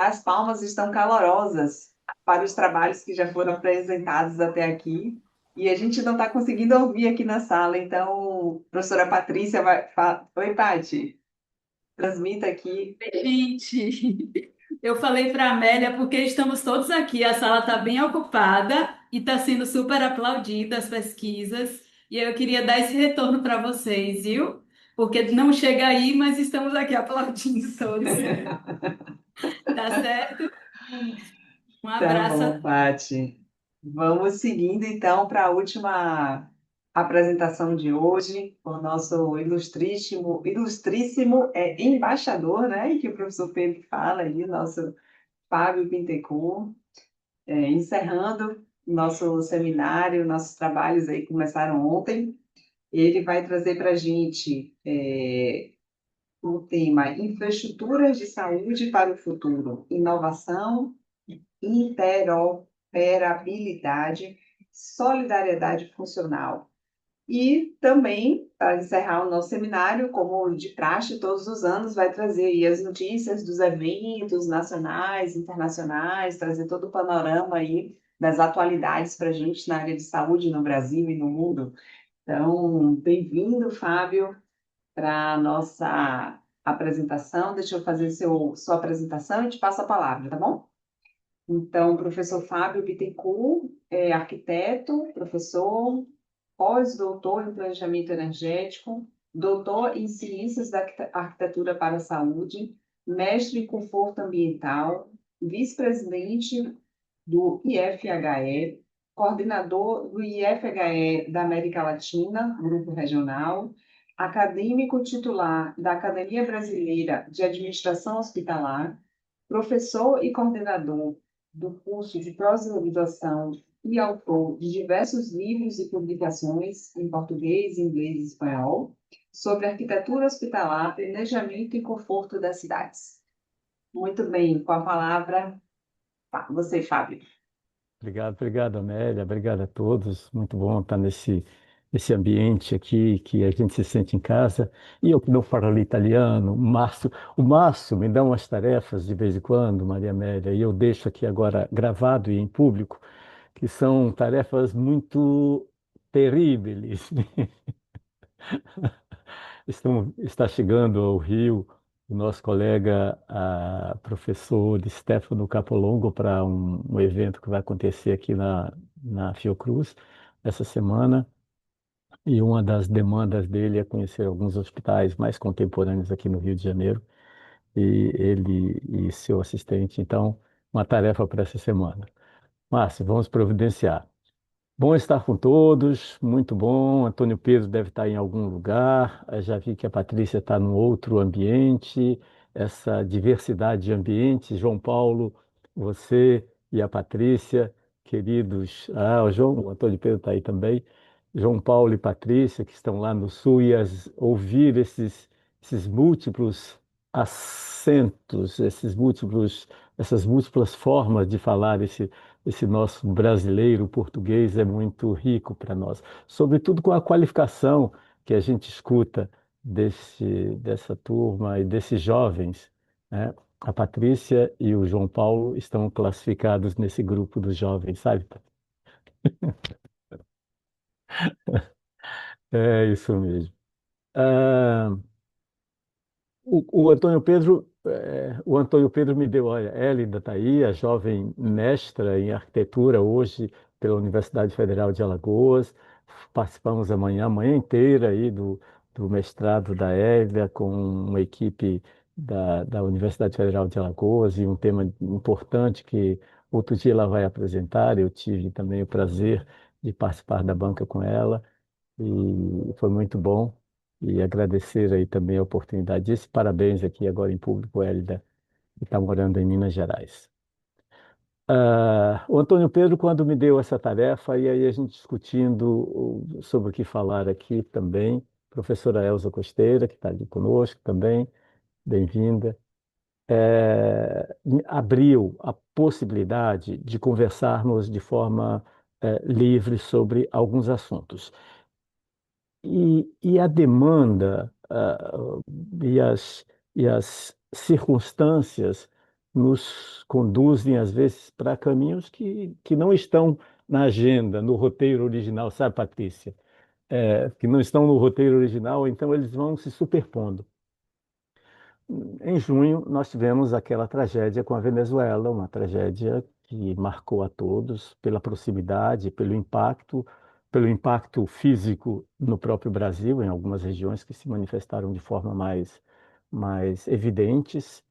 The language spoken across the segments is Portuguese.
As palmas estão calorosas para os trabalhos que já foram apresentados até aqui. E a gente não está conseguindo ouvir aqui na sala. Então, a professora Patrícia vai. Oi, Pati. Transmita aqui. Gente, eu falei para a Amélia porque estamos todos aqui, a sala está bem ocupada e está sendo super aplaudida as pesquisas. E eu queria dar esse retorno para vocês, viu? Porque não chega aí, mas estamos aqui aplaudindo todos. Tá certo? Um Tá abraço. bom, Pati. Vamos seguindo então para a última apresentação de hoje, o nosso ilustríssimo embaixador, né, que o professor Pedro fala aí, nosso Fábio Bittencourt, encerrando nosso seminário, nossos trabalhos aí começaram ontem. Ele vai trazer para a gente o tema Infraestruturas de Saúde para o Futuro, Inovação, interoperabilidade, solidariedade funcional. E também, para encerrar o nosso seminário, como de praxe todos os anos, vai trazer aí as notícias dos eventos nacionais, internacionais, trazer todo o panorama aí das atualidades para a gente na área de saúde no Brasil e no mundo. Então, bem-vindo, Fábio, para a nossa apresentação. Deixa eu fazer sua apresentação e te passo a palavra, tá bom? Então, o professor Fábio Bittencourt é arquiteto, professor, pós-doutor em planejamento energético, doutor em ciências da arquitetura para a saúde, mestre em conforto ambiental, vice-presidente do IFHE, coordenador do IFHE da América Latina, grupo regional, acadêmico titular da Academia Brasileira de Administração Hospitalar, professor e coordenador do curso de pós-graduação e autor de diversos livros e publicações em português, inglês e espanhol sobre arquitetura hospitalar, planejamento e conforto das cidades. Muito bem, com a palavra, você, Fábio. Obrigado, Amélia. Obrigado a todos. Muito bom estar nesse ambiente aqui que a gente se sente em casa. E eu que não falo italiano, o Márcio me dá umas tarefas de vez em quando, Maria Amélia, e eu deixo aqui agora gravado e em público, que são tarefas muito terríveis. Está chegando ao Rio o nosso colega, professor Stefano Capolongo, para um evento que vai acontecer aqui na Fiocruz essa semana. E uma das demandas dele é conhecer alguns hospitais mais contemporâneos aqui no Rio de Janeiro. E ele e seu assistente, então, uma tarefa para essa semana. Márcio, vamos providenciar. Bom estar com todos, muito bom. Antônio Pedro deve estar em algum lugar. Já vi que a Patrícia está num outro ambiente, essa diversidade de ambientes. João Paulo, você e a Patrícia, queridos. O Antônio Pedro está aí também. João Paulo e Patrícia, que estão lá no sul, e ouvir esses múltiplos acentos, essas múltiplas formas de falar esse nosso brasileiro português é muito rico para nós, sobretudo com a qualificação que a gente escuta dessa turma e desses jovens, né? A Patrícia e o João Paulo estão classificados nesse grupo dos jovens, sabe? É isso mesmo. Ah, o Antônio Pedro me deu, olha, Hélida está aí, a jovem mestra em arquitetura hoje pela Universidade Federal de Alagoas. Participamos a manhã inteira aí do mestrado da Hélida com uma equipe da Universidade Federal de Alagoas e um tema importante que outro dia ela vai apresentar. Eu tive também o prazer de participar da banca com ela e foi muito bom. E agradecer aí também a oportunidade. Esse parabéns aqui agora em público, Hélida, que está morando em Minas Gerais. O Antônio Pedro, quando me deu essa tarefa, e aí a gente discutindo sobre o que falar aqui também, professora Elza Costeira, que está ali conosco também, bem-vinda, abriu a possibilidade de conversarmos de forma livre sobre alguns assuntos. E a demanda, e as circunstâncias nos conduzem, às vezes, para caminhos que não estão na agenda, no roteiro original, sabe, Patrícia? Que não estão no roteiro original, então eles vão se superpondo. Em junho, nós tivemos aquela tragédia com a Venezuela, uma tragédia que marcou a todos pela proximidade, pelo impacto físico no próprio Brasil, em algumas regiões que se manifestaram de forma mais evidentes,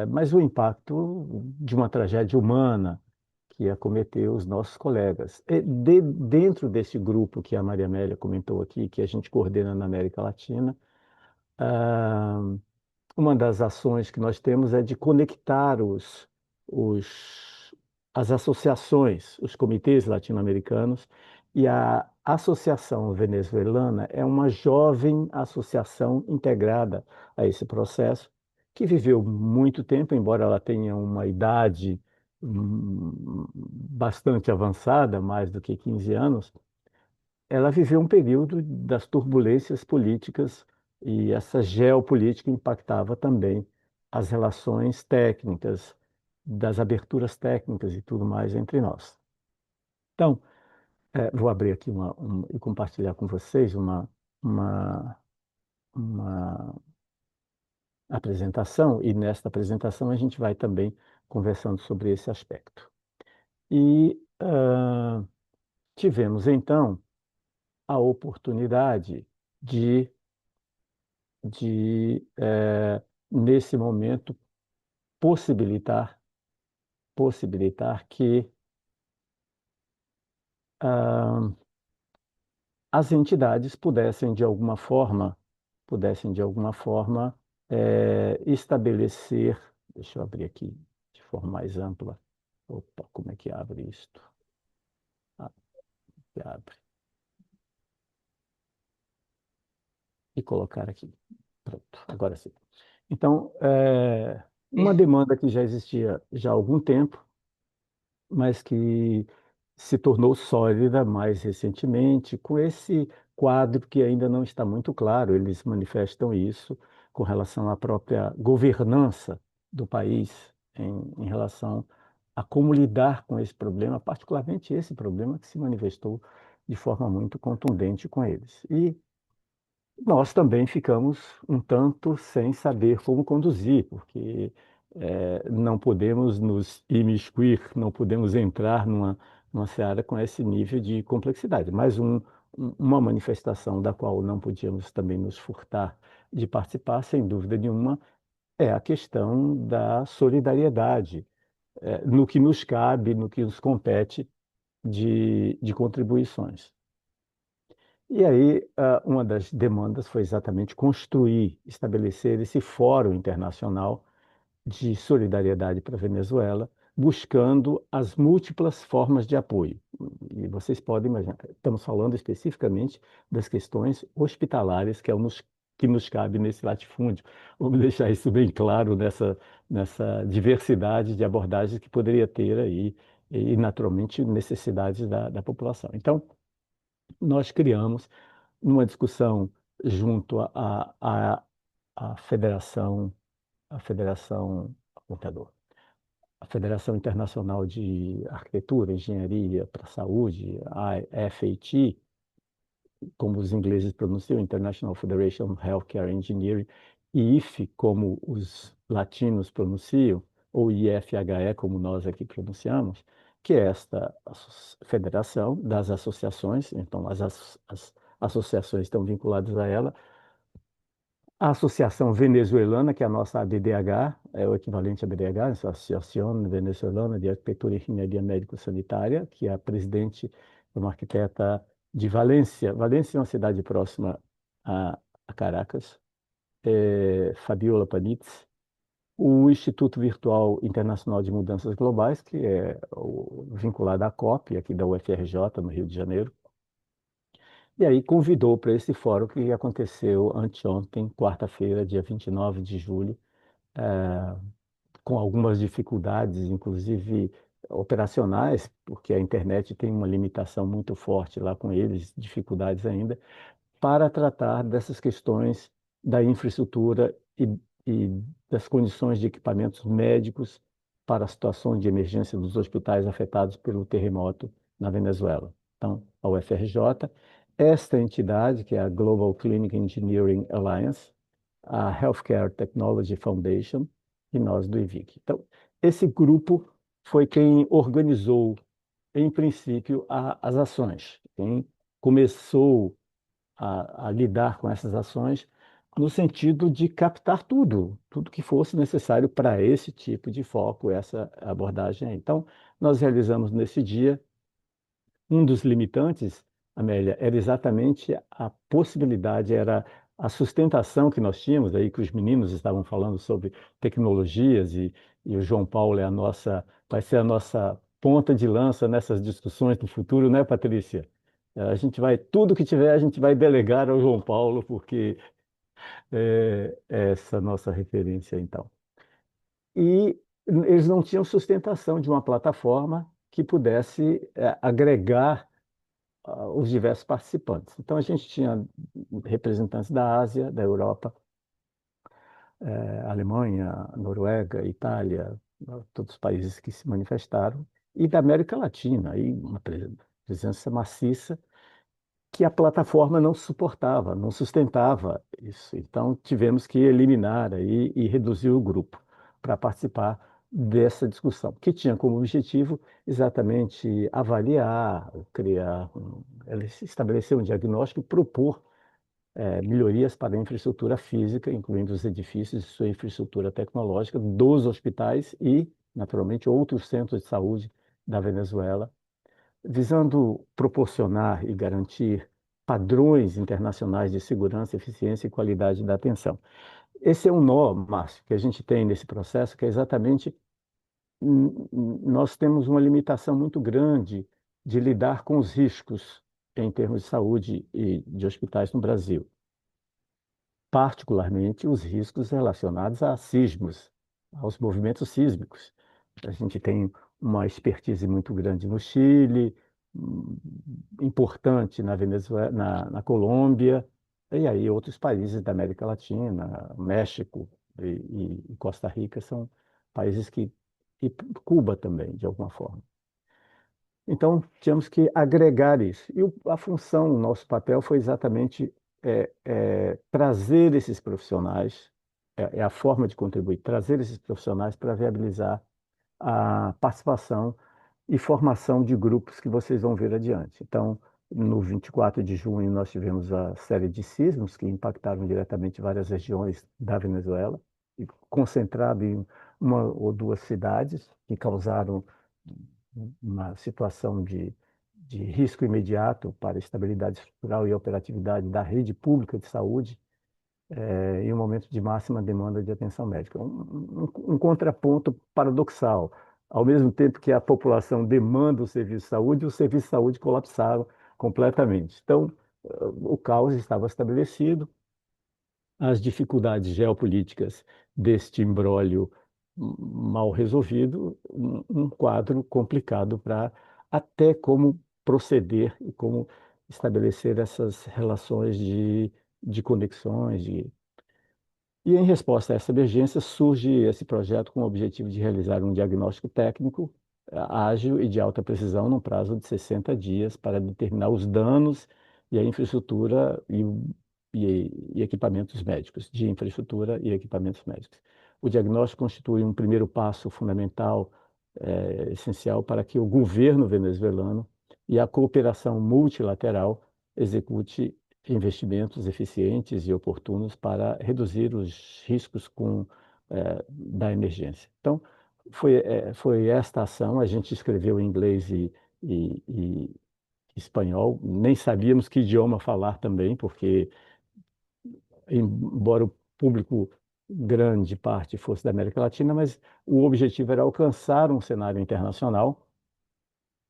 mas o impacto de uma tragédia humana que acometeu os nossos colegas. Dentro desse grupo que a Maria Amélia comentou aqui, que a gente coordena na América Latina, ah, uma das ações que nós temos é de conectar os, as associações, os comitês latino-americanos, e a Associação Venezuelana é uma jovem associação integrada a esse processo, que viveu muito tempo, embora ela tenha uma idade bastante avançada, mais do que 15 anos. Ela viveu um período das turbulências políticas e essa geopolítica impactava também as relações técnicas, das aberturas técnicas e tudo mais entre nós. Então, vou abrir aqui e compartilhar com vocês uma, uma apresentação, e nesta apresentação a gente vai também conversando sobre esse aspecto. E tivemos então a oportunidade de nesse momento, possibilitar que ah, as entidades pudessem de alguma forma, estabelecer, deixa eu abrir aqui de forma mais ampla. Opa, como é que abre isto? Ah, que abre. E colocar aqui. Pronto, agora sim. Então, uma demanda que já existia já há algum tempo, mas que se tornou sólida mais recentemente, com esse quadro que ainda não está muito claro. Eles manifestam isso com relação à própria governança do país, em relação a como lidar com esse problema, particularmente esse problema que se manifestou de forma muito contundente com eles. E nós também ficamos um tanto sem saber como conduzir, porque não podemos nos imiscuir, não podemos entrar numa seara com esse nível de complexidade. Mas uma manifestação da qual não podíamos também nos furtar de participar, sem dúvida nenhuma, é a questão da solidariedade, no que nos cabe, no que nos compete de contribuições. E aí, uma das demandas foi exatamente construir, estabelecer esse fórum internacional de solidariedade para a Venezuela, buscando as múltiplas formas de apoio. E vocês podem imaginar, estamos falando especificamente das questões hospitalares, que nos cabe nesse latifúndio. Vamos deixar isso bem claro nessa diversidade de abordagens que poderia ter aí, e naturalmente necessidades da população. Então, nós criamos numa discussão junto à Federação, à Federação, contador, a Federação Internacional de Arquitetura, Engenharia para a Saúde, a FAT, como os ingleses pronunciam, International Federation of Healthcare Engineering, e IFE, como os latinos pronunciam, ou IFHE, como nós aqui pronunciamos, que é esta federação das associações, então as associações estão vinculadas a ela. A Associação Venezuelana, que é a nossa ABDH, é o equivalente à BDH, Associação Venezuelana de Arquitetura e Engenharia Médico-Sanitária, que é a presidente, é uma arquiteta de Valência. Valência é uma cidade próxima a Caracas, Fabiola Panitz. O Instituto Virtual Internacional de Mudanças Globais, que é vinculado à COP, aqui da UFRJ, no Rio de Janeiro. E aí convidou para esse fórum que aconteceu anteontem, quarta-feira, dia 29 de julho, eh, com algumas dificuldades, inclusive operacionais, porque a internet tem uma limitação muito forte lá com eles, dificuldades ainda, para tratar dessas questões da infraestrutura e e das condições de equipamentos médicos para a situação de emergência dos hospitais afetados pelo terremoto na Venezuela. Então, a UFRJ, esta entidade, que é a Global Clinic Engineering Alliance, a Healthcare Technology Foundation e nós do IVIC. Então, esse grupo foi quem organizou, em princípio, as ações. Quem começou a lidar com essas ações no sentido de captar tudo que fosse necessário para esse tipo de foco, essa abordagem aí. Então, nós realizamos nesse dia um dos limitantes, Amélia, era exatamente a possibilidade, era a sustentação que nós tínhamos aí, que os meninos estavam falando sobre tecnologias e o João Paulo é vai ser a nossa ponta de lança nessas discussões do futuro, né, Patrícia? A gente vai, tudo que tiver, a gente vai delegar ao João Paulo, porque é essa nossa referência, então. E eles não tinham sustentação de uma plataforma que pudesse agregar os diversos participantes. Então, a gente tinha representantes da Ásia, da Europa, Alemanha, Noruega, Itália, todos os países que se manifestaram, e da América Latina, aí uma presença maciça que a plataforma não suportava, não sustentava isso. Então, tivemos que eliminar aí e reduzir o grupo para participar dessa discussão, que tinha como objetivo exatamente avaliar, estabelecer um diagnóstico e propor melhorias para a infraestrutura física, incluindo os edifícios e sua infraestrutura tecnológica dos hospitais e, naturalmente, outros centros de saúde da Venezuela, visando proporcionar e garantir padrões internacionais de segurança, eficiência e qualidade da atenção. Esse é um nó, Márcio, que a gente tem nesse processo, que é exatamente nós temos uma limitação muito grande de lidar com os riscos em termos de saúde e de hospitais no Brasil, particularmente os riscos relacionados a sismos, aos movimentos sísmicos. A gente tem uma expertise muito grande no Chile, hum, importante na Venezuela, na Colômbia, e aí outros países da América Latina, México e Costa Rica são países e Cuba também, de alguma forma. Então, tínhamos que agregar isso. E a função, o nosso papel foi exatamente trazer esses profissionais, é a forma de contribuir, trazer esses profissionais para viabilizar a participação e formação de grupos que vocês vão ver adiante. Então, no 24 de junho, nós tivemos a série de sismos que impactaram diretamente várias regiões da Venezuela, e concentrado em uma ou duas cidades, que causaram uma situação de risco imediato para a estabilidade estrutural e operatividade da rede pública de saúde, em um momento de máxima demanda de atenção médica. Um contraponto paradoxal. Ao mesmo tempo que a população demanda o serviço de saúde, os serviços de saúde colapsaram completamente. Então, o caos estava estabelecido, as dificuldades geopolíticas deste imbróglio mal resolvido, um quadro complicado para até como proceder e como estabelecer essas relações de conexões, e, em resposta a essa emergência, surge esse projeto com o objetivo de realizar um diagnóstico técnico ágil e de alta precisão num prazo de 60 dias para determinar os danos e a infraestrutura e equipamentos médicos, de infraestrutura e equipamentos médicos. O diagnóstico constitui um primeiro passo fundamental, essencial para que o governo venezuelano e a cooperação multilateral execute investimentos eficientes e oportunos para reduzir os riscos da emergência. Então, foi esta ação, a gente escreveu em inglês e espanhol, nem sabíamos que idioma falar também, porque, embora o público grande parte fosse da América Latina, mas o objetivo era alcançar um cenário internacional,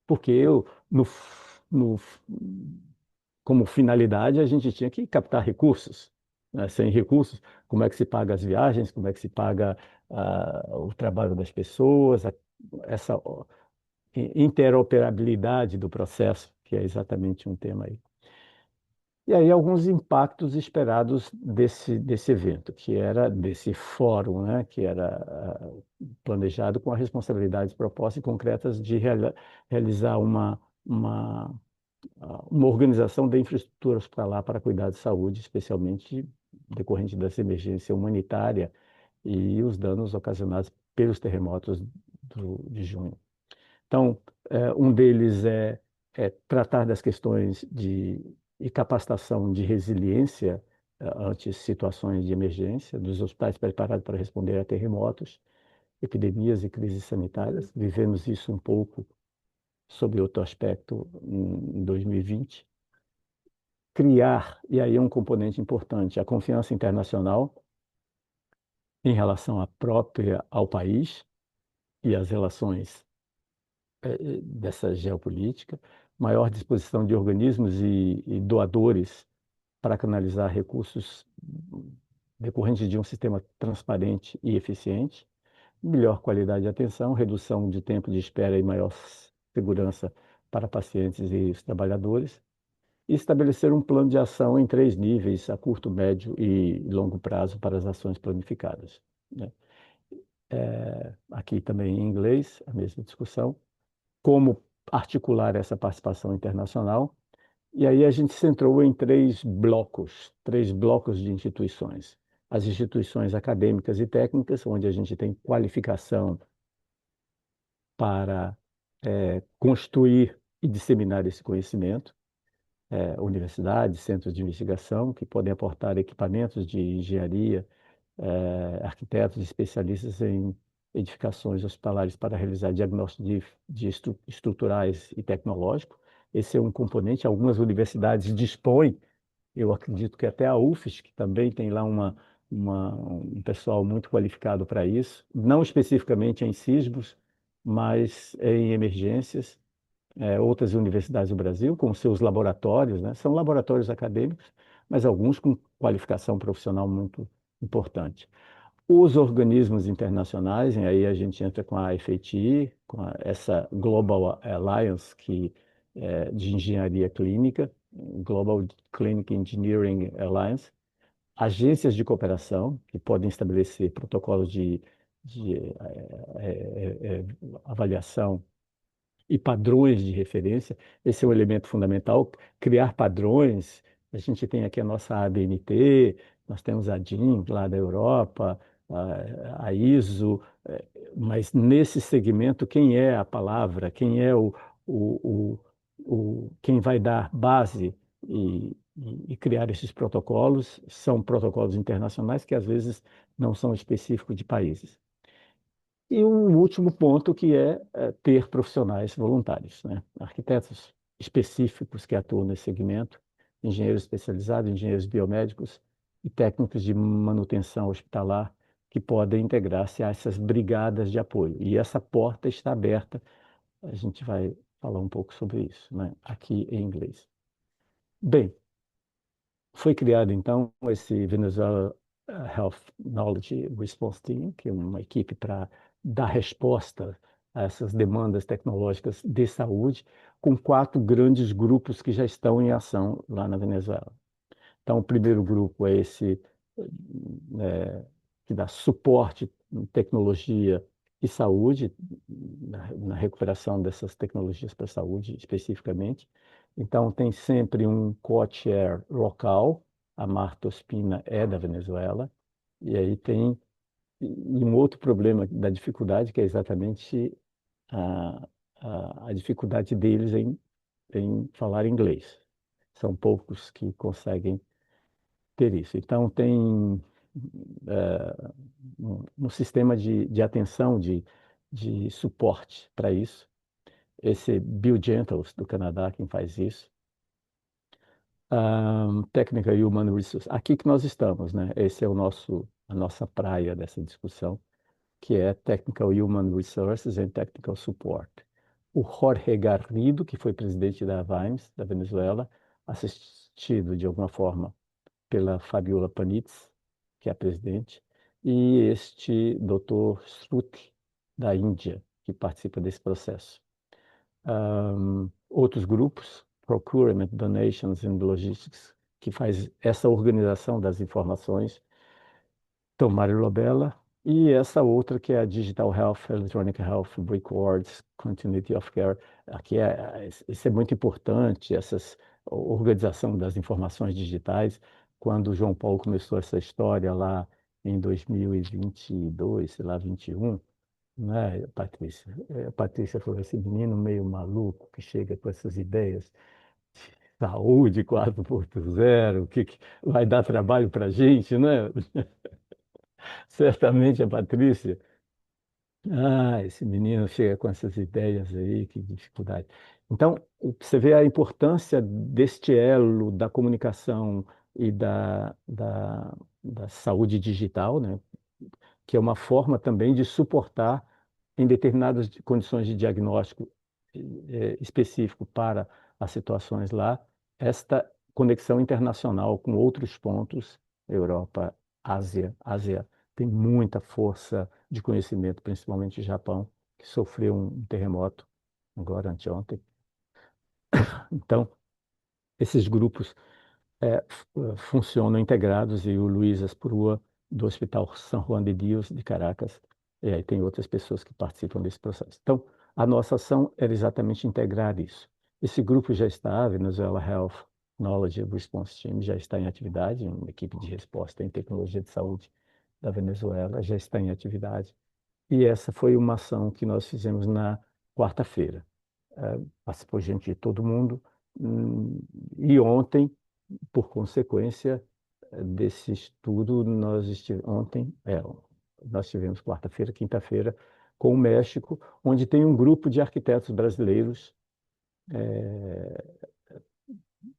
porque no, como finalidade, a gente tinha que captar recursos, né? Sem recursos, como é que se paga as viagens, como é que se paga o trabalho das pessoas, essa interoperabilidade do processo, que é exatamente um tema aí. E aí alguns impactos esperados desse evento, que era desse fórum, né, que era planejado com a responsabilidade propostas e concretas de realizar uma, uma organização da infraestrutura hospitalar para cuidar de saúde, especialmente decorrente dessa emergência humanitária e os danos ocasionados pelos terremotos de junho. Então, um deles é tratar das questões e capacitação de resiliência ante situações de emergência, dos hospitais preparados para responder a terremotos, epidemias e crises sanitárias. Vivemos isso um pouco sob outro aspecto em 2020. Criar, e aí é um componente importante, a confiança internacional em relação ao país e às relações dessa geopolítica, maior disposição de organismos e doadores para canalizar recursos decorrentes de um sistema transparente e eficiente, melhor qualidade de atenção, redução de tempo de espera e maior segurança para pacientes e os trabalhadores, e estabelecer um plano de ação em 3 níveis, a curto, médio e longo prazo para as ações planificadas, né? Aqui também em inglês, a mesma discussão como articular essa participação internacional. E aí a gente centrou em 3 blocos de instituições. As instituições acadêmicas e técnicas, onde a gente tem qualificação para construir e disseminar esse conhecimento, universidades, centros de investigação, que podem aportar equipamentos de engenharia, arquitetos especialistas em edificações hospitalares para realizar diagnósticos estruturais e tecnológicos. Esse é um componente. Algumas universidades dispõem, eu acredito que até a UFES, que também tem lá um pessoal muito qualificado para isso, não especificamente em sismos, mas em emergências. Outras universidades do Brasil, com seus laboratórios, né? São laboratórios acadêmicos, mas alguns com qualificação profissional muito importante. Os organismos internacionais, e aí a gente entra com a FATE, com essa Global Alliance de engenharia clínica, Global Clinic Engineering Alliance, agências de cooperação que podem estabelecer protocolos de avaliação e padrões de referência. Esse é um elemento fundamental, criar padrões. A gente tem aqui a nossa ABNT, nós temos a DIN lá da Europa, a ISO, mas nesse segmento, quem é a palavra, quem é o, quem vai dar base e criar esses protocolos, são protocolos internacionais que às vezes não são específicos de países. E um último ponto que é ter profissionais voluntários, né? Arquitetos específicos que atuam nesse segmento, engenheiros especializados, engenheiros biomédicos e técnicos de manutenção hospitalar que podem integrar-se a essas brigadas de apoio. E essa porta está aberta, a gente vai falar um pouco sobre isso, né? Aqui em inglês. Bem, foi criado, então, esse Venezuela Health Knowledge Response Team, que é uma equipe para dar resposta a essas demandas tecnológicas de saúde, com 4 grandes grupos que já estão em ação lá na Venezuela. Então, o primeiro grupo é esse que dá suporte em tecnologia e saúde, na recuperação dessas tecnologias para a saúde especificamente. Então, tem sempre um co-chair local, a Marta Ospina é da Venezuela, e aí tem um outro problema da dificuldade, que é exatamente a, a dificuldade deles em falar inglês. São poucos que conseguem ter isso. Então, tem um sistema de atenção, de suporte para isso. Esse Bill Gentles, do Canadá, quem faz isso. Technical Human Resources. Aqui que nós estamos, né? Esse é a nossa praia dessa discussão, que é Technical Human Resources and Technical Support. O Jorge Garrido, que foi presidente da VIMES, da Venezuela, assistido de alguma forma pela Fabiola Panitz, que é a presidente, e este Dr. Shruti, da Índia, que participa desse processo. Outros grupos, Procurement, Donations and Logistics, que faz essa organização das informações. Então, Mário Lobella, e essa outra que é a Digital Health, Electronic Health Records, Continuity of Care. Aqui isso é muito importante, essa organização das informações digitais. Quando o João Paulo começou essa história lá em 2022, sei lá, 21, né, Patrícia? A Patrícia falou, esse menino meio maluco que chega com essas ideias, saúde 4.0, que vai dar trabalho para a gente, né? Certamente a Patrícia. Ah, esse menino chega com essas ideias aí, que dificuldade. Então, você vê a importância deste elo da comunicação e da saúde digital, né? Que é uma forma também de suportar, em determinadas condições de diagnóstico específico para as situações lá, esta conexão internacional com outros pontos, Europa, Ásia tem muita força de conhecimento, principalmente o Japão, que sofreu um terremoto agora, anteontem. Então, esses grupos funcionam integrados e o Luiz Aspurua, do Hospital San Juan de Dios, de Caracas, e aí tem outras pessoas que participam desse processo. Então, a nossa ação era exatamente integrar isso. Esse grupo já está, a Venezuela Health Knowledge Response Team, já está em atividade, uma equipe de resposta em tecnologia de saúde da Venezuela já está em atividade. E essa foi uma ação que nós fizemos na quarta-feira. Participou gente de todo mundo. E ontem, por consequência desse estudo, nós tivemos quarta-feira, quinta-feira, com o México, onde tem um grupo de arquitetos brasileiros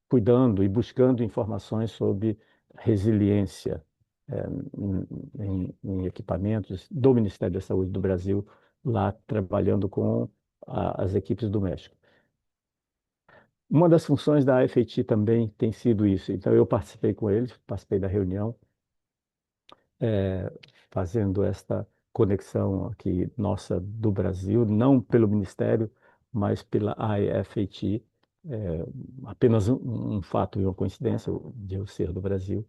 cuidando e buscando informações sobre resiliência em equipamentos do Ministério da Saúde do Brasil, lá trabalhando com as equipes do México. Uma das funções da AFAT também tem sido isso. Então, eu participei com eles, participei da reunião, fazendo esta conexão aqui nossa do Brasil, não pelo Ministério, mas pela AFAT. Apenas um fato e uma coincidência de eu ser do Brasil,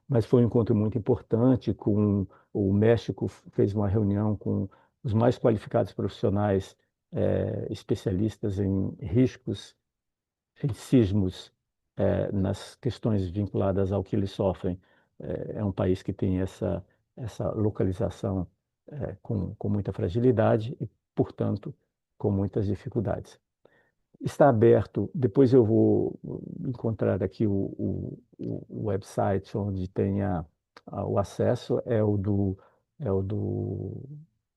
mas foi um encontro muito importante. Com o México fez uma reunião com os mais qualificados profissionais, especialistas em riscos, em sismos, nas questões vinculadas ao que eles sofrem. É um país que tem essa localização com muita fragilidade e, portanto, com muitas dificuldades. Está aberto, depois eu vou encontrar aqui o website onde tem o acesso, é o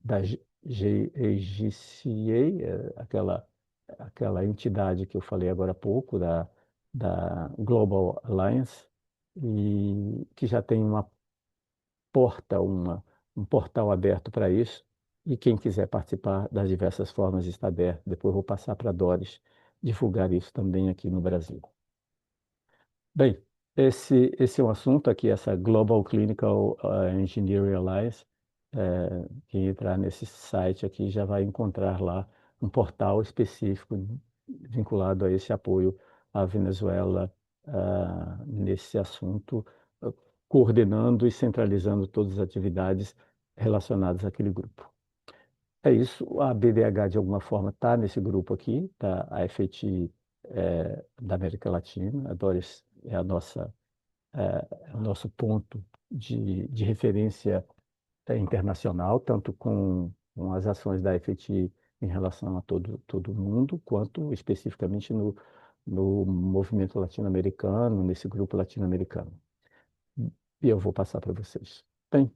da GAGCA, aquela entidade que eu falei agora há pouco, da Global Alliance, e que já tem uma porta, um portal aberto para isso, e quem quiser participar das diversas formas está aberto. Depois eu vou passar para a Doris divulgar isso também aqui no Brasil. Bem, esse é um assunto aqui, essa Global Clinical Engineering Alliance. Quem entrar nesse site aqui já vai encontrar lá um portal específico vinculado a esse apoio à Venezuela nesse assunto, coordenando e centralizando todas as atividades relacionadas àquele grupo. É isso, a BDH de alguma forma está nesse grupo aqui, tá? A FET da América Latina, a Doris é é o nosso ponto de referência internacional, tanto com as ações da FET em relação a todo mundo, quanto especificamente no movimento latino-americano, nesse grupo latino-americano. E eu vou passar para vocês. Bem,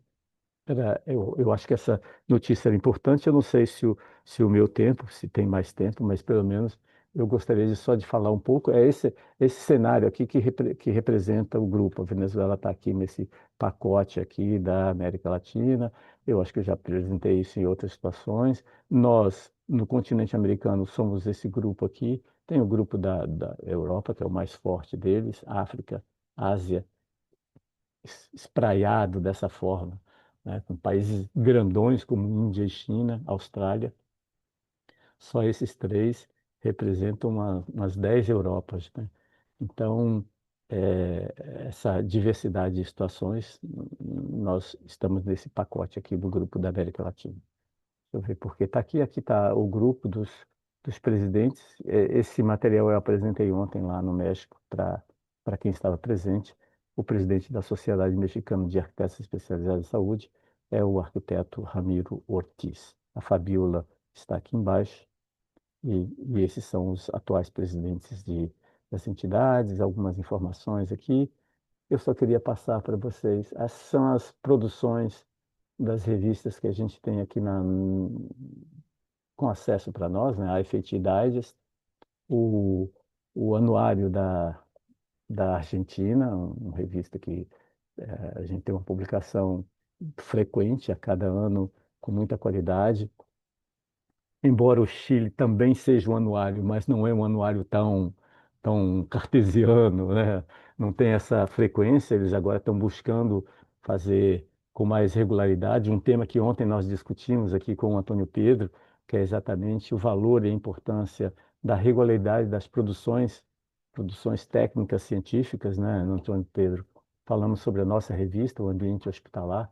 eu acho que essa notícia era importante. Eu não sei se o meu tempo, se tem mais tempo, mas pelo menos eu gostaria só de falar um pouco. É esse cenário aqui que representa o grupo. A Venezuela está aqui nesse pacote aqui da América Latina. Eu acho que eu já apresentei isso em outras situações. Nós, no continente americano, somos esse grupo aqui. Tem o grupo da Europa, que é o mais forte deles, África, Ásia, espraiado dessa forma, né? Com países grandões como Índia e China, Austrália. Só esses três representam umas 10 Europas, né? Então, essa diversidade de situações, nós estamos nesse pacote aqui do grupo da América Latina. Deixa eu ver, porque está aqui, aqui está o grupo dos presidentes. Esse material eu apresentei ontem lá no México para quem estava presente. O presidente da Sociedade Mexicana de Arquitetos Especializados em Saúde é o arquiteto Ramiro Ortiz. A Fabiola está aqui embaixo e esses são os atuais presidentes das entidades. Algumas informações aqui. Eu só queria passar para vocês. Essas são as produções das revistas que a gente tem aqui com acesso para nós, né? A FAT Digest, o, o anuário da Argentina, uma revista que a gente tem uma publicação frequente a cada ano, com muita qualidade. Embora o Chile também seja um anuário, mas não é um anuário tão cartesiano, né? Não tem essa frequência, eles agora estão buscando fazer com mais regularidade um tema que ontem nós discutimos aqui com o Antônio Pedro, que é exatamente o valor e a importância da regularidade das produções técnicas científicas, né, Antônio Pedro? Falamos sobre a nossa revista, o Ambiente Hospitalar,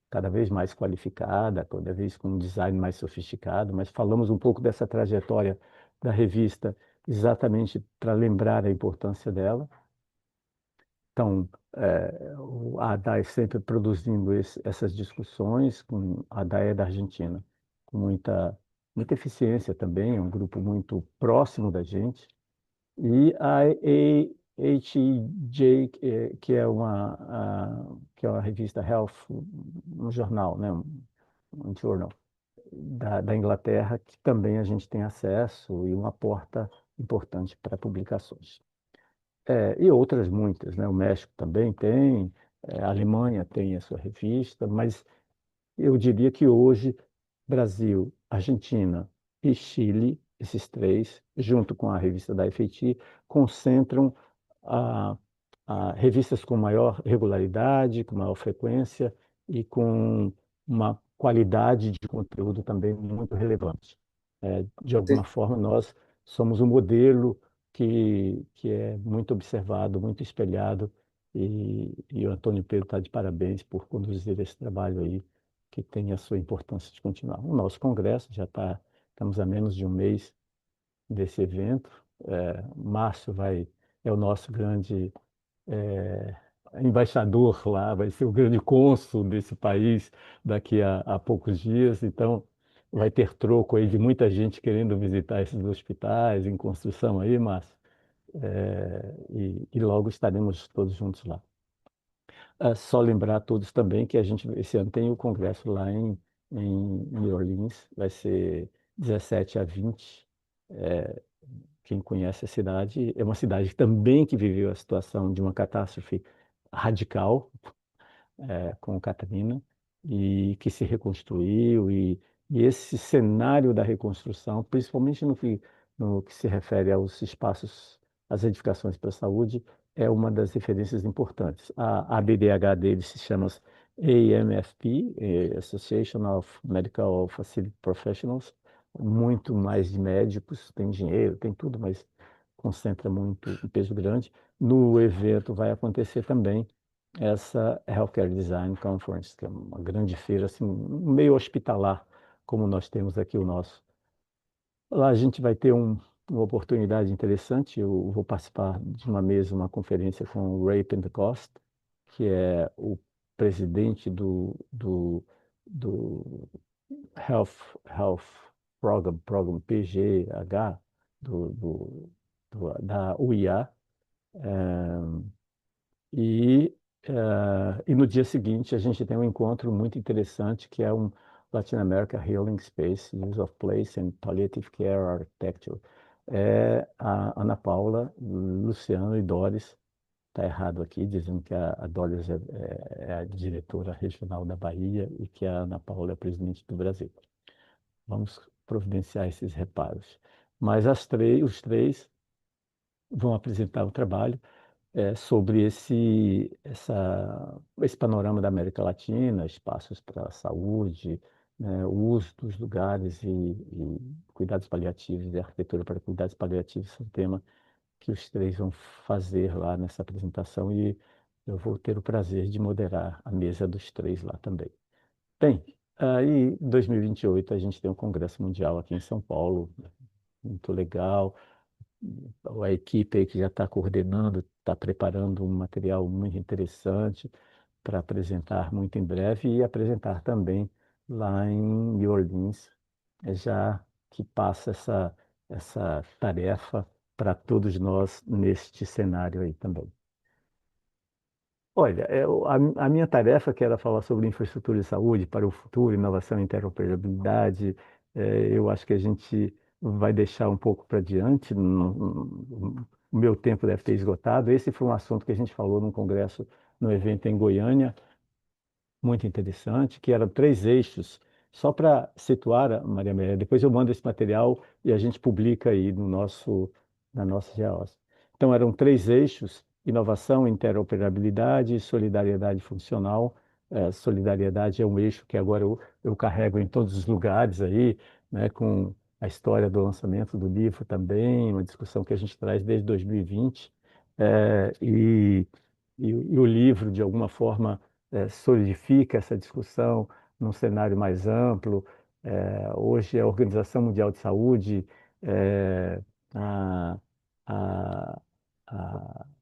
cada vez mais qualificada, cada vez com um design mais sofisticado, mas falamos um pouco dessa trajetória da revista exatamente para lembrar a importância dela. Então, a ADAE sempre produzindo essas discussões, a ADAE é da Argentina, com muita eficiência também, é um grupo muito próximo da gente, e a AHJ, que é uma revista Health, um jornal, né? Um journal da Inglaterra, que também a gente tem acesso e uma porta importante para publicações. E outras muitas, né? O México também tem, a Alemanha tem a sua revista, mas eu diria que hoje Brasil, Argentina e Chile, esses três, junto com a revista da FAT, concentram a, a revistas com maior regularidade, com maior frequência e com uma qualidade de conteúdo também muito relevante. De alguma forma, nós somos um modelo que é muito observado, muito espelhado, e o Antônio Pedro está de parabéns por conduzir esse trabalho aí que tem a sua importância de continuar. O nosso congresso estamos a menos de um mês desse evento. Márcio é o nosso grande é, embaixador lá, vai ser o grande cônsul desse país daqui a poucos dias. Então, vai ter troco aí de muita gente querendo visitar esses hospitais em construção aí, Márcio. E logo estaremos todos juntos lá. Só lembrar a todos também que a gente, esse ano, tem o congresso lá em New Orleans, vai ser 17 a 20. É, quem conhece a cidade, é uma cidade também que viveu a situação de uma catástrofe radical, com Katrina, e que se reconstruiu, e esse cenário da reconstrução, principalmente no que se refere aos espaços, às edificações para a saúde, é uma das referências importantes. A ABDH dele se chama AMFP, Association of Medical Facility Professionals, muito mais de médicos, tem dinheiro, tem tudo, mas concentra muito um peso grande. No evento vai acontecer também essa Healthcare Design Conference, que é uma grande feira, assim, meio hospitalar, como nós temos aqui o nosso. Lá a gente vai ter uma oportunidade interessante. Eu vou participar de uma mesa, uma conferência com o Ray Pentecost, que é o presidente do Health Program PGH, da UIA. E no dia seguinte a gente tem um encontro muito interessante que é um Latin America Healing Space, Use of Place and Palliative Care Architecture. A Ana Paula, Luciano e Doris, está errado aqui, dizendo que a Doris é a diretora regional da Bahia e que a Ana Paula é a presidente do Brasil. Vamos providenciar esses reparos. Mas os três vão apresentar o trabalho sobre esse panorama da América Latina, espaços para a saúde, né, o uso dos lugares e cuidados paliativos e arquitetura para cuidados paliativos, é um tema que os três vão fazer lá nessa apresentação e eu vou ter o prazer de moderar a mesa dos três lá também. Bem, aí em 2028 a gente tem um Congresso Mundial aqui em São Paulo, muito legal. A equipe aí que já está coordenando, está preparando um material muito interessante para apresentar muito em breve e apresentar também lá em New Orleans, já que passa essa tarefa para todos nós neste cenário aí também. Olha, a minha tarefa, que era falar sobre infraestrutura de saúde para o futuro, inovação e interoperabilidade, eu acho que a gente vai deixar um pouco para diante. O meu tempo deve ter esgotado. Esse foi um assunto que a gente falou num congresso, no evento em Goiânia, muito interessante, que eram três eixos. Só para situar, Maria Amélia, depois eu mando esse material e a gente publica aí na nossa GEOS. Então, eram três eixos: inovação, interoperabilidade e solidariedade funcional. Solidariedade é um eixo que agora eu carrego em todos os lugares aí, né, com a história do lançamento do livro também, uma discussão que a gente traz desde 2020. Eh, e, e o livro, de alguma forma, solidifica essa discussão num cenário mais amplo. Hoje, a Organização Mundial de Saúde, é, a- a-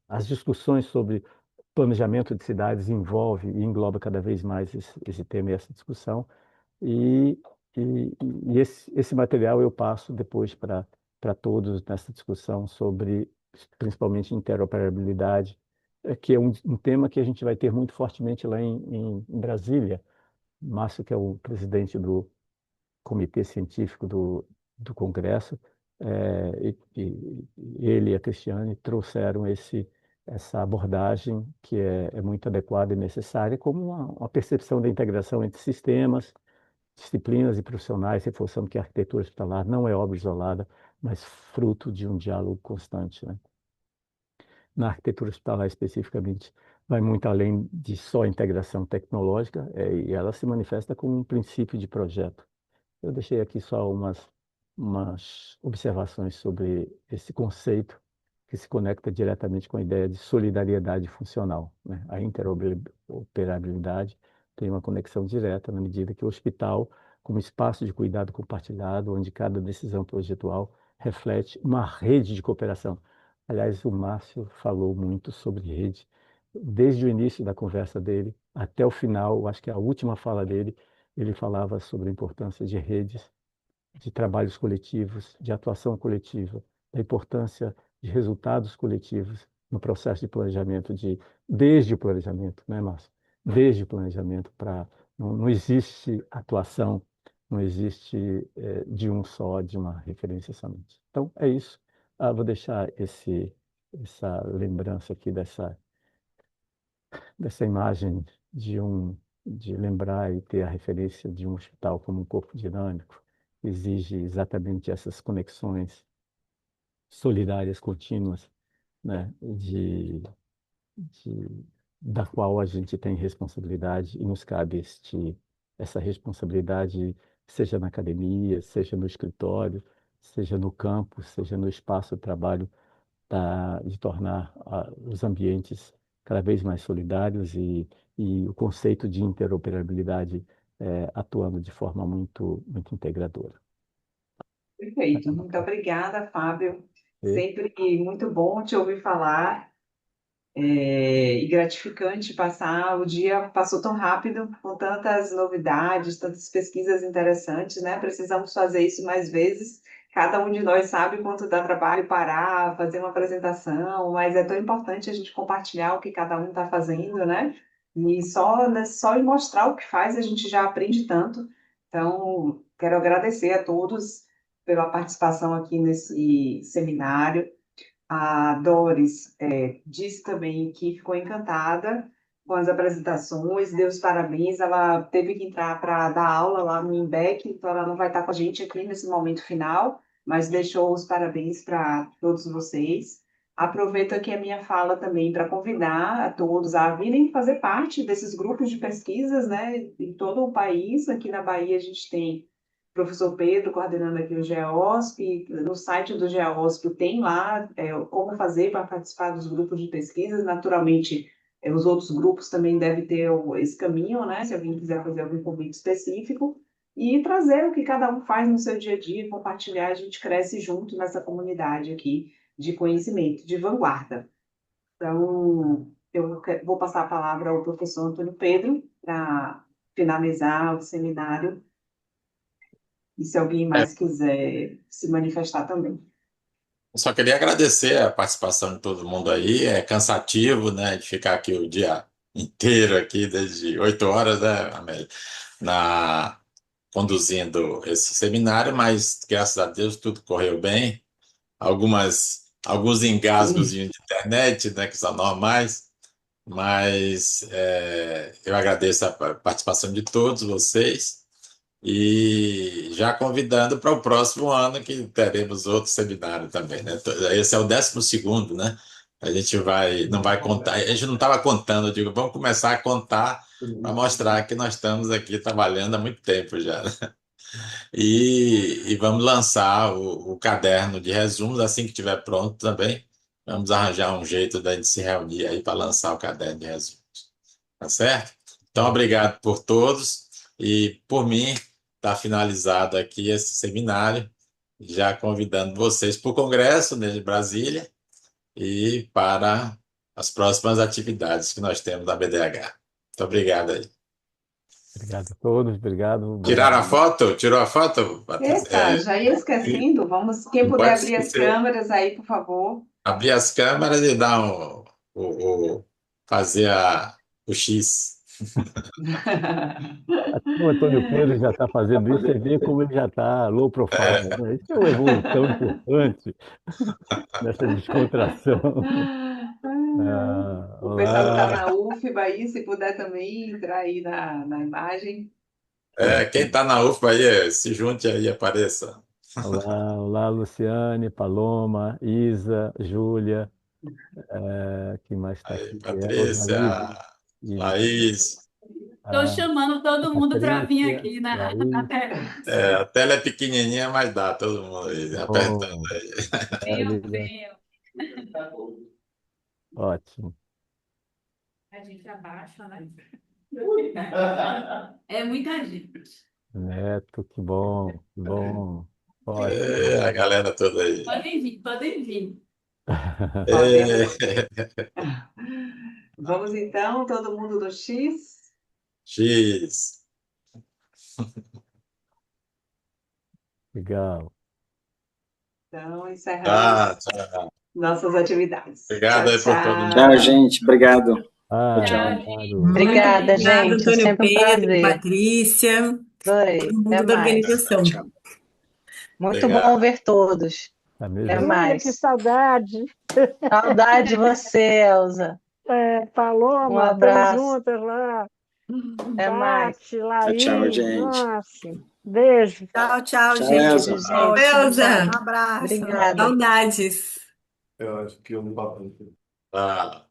as discussões sobre planejamento de cidades envolve e engloba cada vez mais esse tema e essa discussão. E, e, e esse material eu passo depois para todos nessa discussão sobre, principalmente, interoperabilidade, que é um tema que a gente vai ter muito fortemente lá em Brasília. Márcio, que é o presidente do comitê científico do Congresso, ele e a Cristiane trouxeram essa abordagem que é muito adequada e necessária como uma percepção da integração entre sistemas, disciplinas e profissionais, reforçando que a arquitetura hospitalar não é obra isolada, mas fruto de um diálogo constante, né? Na arquitetura hospitalar especificamente, vai muito além de só integração tecnológica, e ela se manifesta como um princípio de projeto. Eu deixei aqui só umas observações sobre esse conceito que se conecta diretamente com a ideia de solidariedade funcional, né? A interoperabilidade tem uma conexão direta na medida que o hospital, como espaço de cuidado compartilhado, onde cada decisão projetual reflete uma rede de cooperação. Aliás, o Márcio falou muito sobre rede, desde o início da conversa dele até o final, acho que a última fala dele, ele falava sobre a importância de redes, de trabalhos coletivos, de atuação coletiva, da importância de resultados coletivos no processo de planejamento, desde o planejamento, né, Márcio? Desde o planejamento para não existe atuação, não existe de um só, de uma referência somente. Então, é isso. Vou deixar essa lembrança aqui dessa imagem de lembrar e ter a referência de um hospital como um corpo dinâmico, exige exatamente essas conexões solidárias contínuas, né, de, da qual a gente tem responsabilidade e nos cabe essa responsabilidade, seja na academia, seja no escritório, seja no campo, seja no espaço de trabalho, de tornar os ambientes cada vez mais solidários e o conceito de interoperabilidade atuando de forma muito integradora. Perfeito. Muito obrigada, Fábio. E, Sempre muito bom te ouvir falar. E gratificante passar. O dia passou tão rápido, com tantas novidades, tantas pesquisas interessantes, né? Precisamos fazer isso mais vezes. Cada um de nós sabe quanto dá trabalho parar, fazer uma apresentação, mas é tão importante a gente compartilhar o que cada um está fazendo, né? E só em mostrar o que faz a gente já aprende tanto. Então, quero agradecer a todos pela participação aqui nesse seminário. A Doris disse também que ficou encantada com as apresentações, deu os parabéns. Ela teve que entrar para dar aula lá no IMBEC, então ela não vai estar com a gente aqui nesse momento final, mas deixou os parabéns para todos vocês. Aproveito aqui a minha fala também para convidar a todos a virem fazer parte desses grupos de pesquisas, né, em todo o país. Aqui na Bahia a gente tem professor Pedro coordenando aqui o GEOSP. No site do GEOSP tem lá como fazer para participar dos grupos de pesquisa. Naturalmente, os outros grupos também devem ter esse caminho, né? Se alguém quiser fazer algum convite específico. E trazer o que cada um faz no seu dia a dia, compartilhar, a gente cresce junto nessa comunidade aqui de conhecimento, de vanguarda. Então, vou passar a palavra ao professor Antônio Pedro para finalizar o seminário e se alguém É, mais quiser se manifestar também. eu só queria agradecer a participação de todo mundo aí. É cansativo, né, de ficar aqui o dia inteiro aqui, desde 8 horas, né, Amélia, na, conduzindo esse seminário, mas graças a Deus tudo correu bem. Alguns engasgos de internet, né, que são normais, mas eu agradeço a participação de todos vocês. E já convidando para o próximo ano que teremos outro seminário também, né? Esse é o 12º, né? A gente não vai contar, a gente não estava contando, eu digo, vamos começar a contar para mostrar que nós estamos aqui trabalhando há muito tempo já, né? E vamos lançar o caderno de resumos assim que estiver pronto também. Vamos arranjar um jeito da gente se reunir aí para lançar o caderno de resumos. Tá certo? Então, obrigado por todos. E por mim, está finalizado aqui esse seminário, já convidando vocês para o Congresso, né, de Brasília e para as próximas atividades que nós temos na BDH. Muito obrigado aí. Obrigado a todos, obrigado, Tiraram a obrigado. foto? Tirou a foto, Patrícia? Epa, já ia esquecendo. Vamos, quem Não puder pode abrir as esquecer. câmeras aí, por favor. Abrir as câmeras e dar fazer o X. Até o Antônio Pedro já está fazendo isso, você vê como ele já está low profile, né? Isso é uma evolução importante nessa descontração. Ah, O pessoal que está olá, na UFBA aí, se puder também entrar aí na imagem. Quem está na UFBA aí, se junte aí, apareça. olá, Luciane, Paloma, Isa, Júlia, quem mais está Aí, aqui? Patrícia, Rosalise, Laís. Estou a chamando todo mundo para vir Patrícia, aqui na Laís, tela. A tela é pequenininha, mas dá todo mundo aí, apertando bom, aí. Venham, maravilha, venham. ótimo. A gente abaixa, né? É muita gente. Neto, que bom, ótimo. A galera toda aí. Podem vir, podem vir. Podemos. É, Vamos então, todo mundo no X. X. Legal. Então, Tá, encerramos tchau. nossas atividades. Obrigado Tchau, aí por todo mundo. Tchau, tchau. gente. Obrigado. Tchau, Ah, tchau. Tchau, obrigado. gente. Muito Obrigada, obrigada, gente. Antônio Sempre um Pedro, prazer. Patrícia, Adorei. todo Até mundo da mais. Tchau, organização. tchau. Muito bom Obrigado. ver todos. Tá Até mesmo? Júlia, que mais. saudade. Saudade de você, Elza. Um Paloma, estamos abraço. juntas lá. Até mais. Tati, Tchau, tchau, Laís, gente. nossa. Beijo. Tchau, tchau, Tchau, gente. Beijo, Elza. gente. Tchau, Tchau, Elza. tchau. Um abraço. Obrigada. Saudades. Ah.